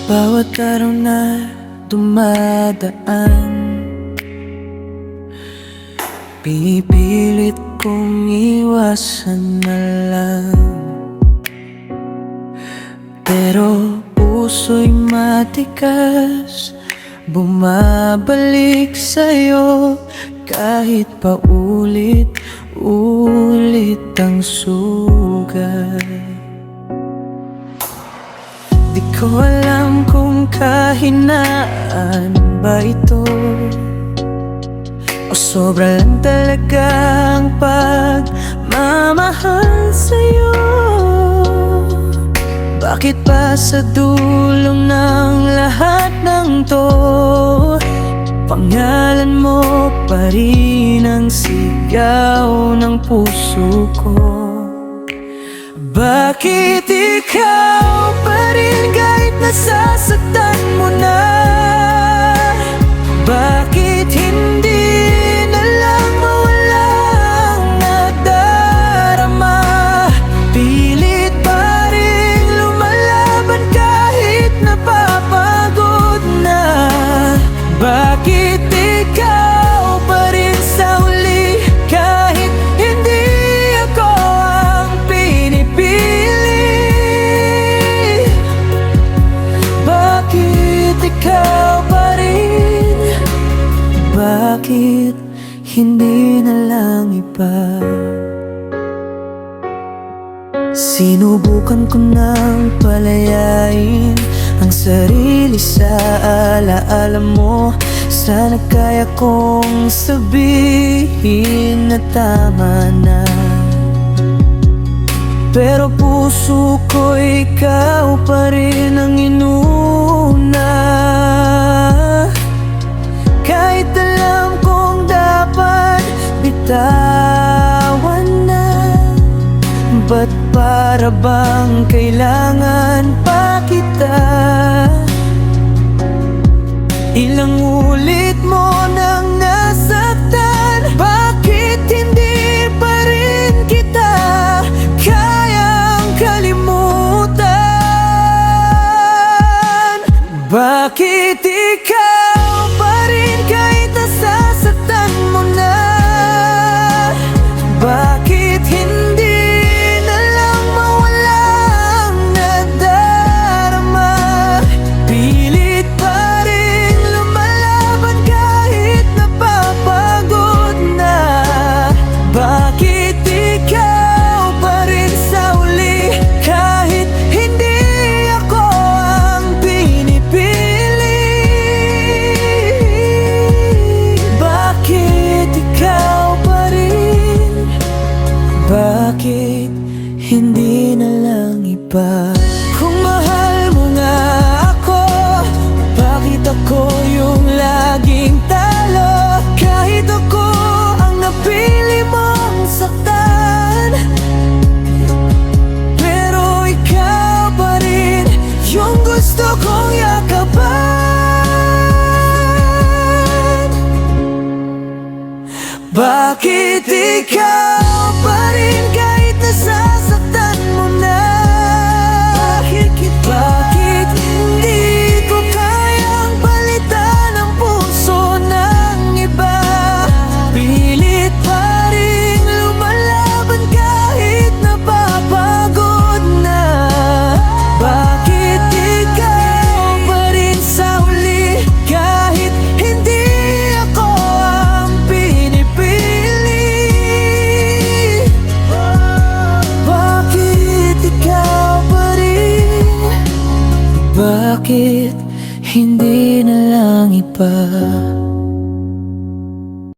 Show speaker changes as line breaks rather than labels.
Bawat araw na dumadaan, pinipilit kong iwasan na lang. Pero puso'y matigas, bumabalik sa'yo kahit paulit-ulit ang sugat. Di ko alam kung kahinaan ba ito, o sobra lang talaga ang pagmamahal sa'yo. Bakit ba sa dulo ng lahat ng to, pangalan mo pa rin ang sigaw ng puso ko? Bakit ikaw pa rin kahit nasasaktan mo na? Bakit hindi na lang mawalang nadarama? Pilit pa rin lumalaban kahit napapagod na. Bakit ikaw pa rin sa huli kahit hindi ako ang pinipili? Bakit ikaw pa rin? Bakit hindi na lang iba? Sinubukan ko nang palayain ang sarili sa alaala mo. Sana kaya kong sabihin na tama na, pero puso ko ikaw pa rin ang inuna. Kahit alam kong dapat bitawan na, ba't para bang kailangan pa kita? Ilang ulit mo nang nasaktan, bakit hindi pa rin kita kayang kalimutan? Bakit ikaw pa rin kahit nasasaktan mo na? Bakit hindi na lang mawalang nadarama? Pilit pa rin lumalaban kahit napapagod na. Bakit ikaw pa rin sa huli kahit hindi ako ang pinipili? Bakit ikaw pa rin? Bakit hindi na lang iba? Kung mahal mo nga ako, bakit ako yung laging talo? Kahit ako ang napili mong saktan, pero ikaw pa rin yung gusto kong yakapan. Bakit ikaw pa rin kahit nasasaktan mo na? Bakit hindi ko kayang palitan ang puso ng iba? Pilit pa rin lumalaban kahit napapagod na. Bakit ikaw pa rin sa huli kahit hindi ako ang pinipili? Bakit ikaw pa rin? Bakit hindi na lang iba?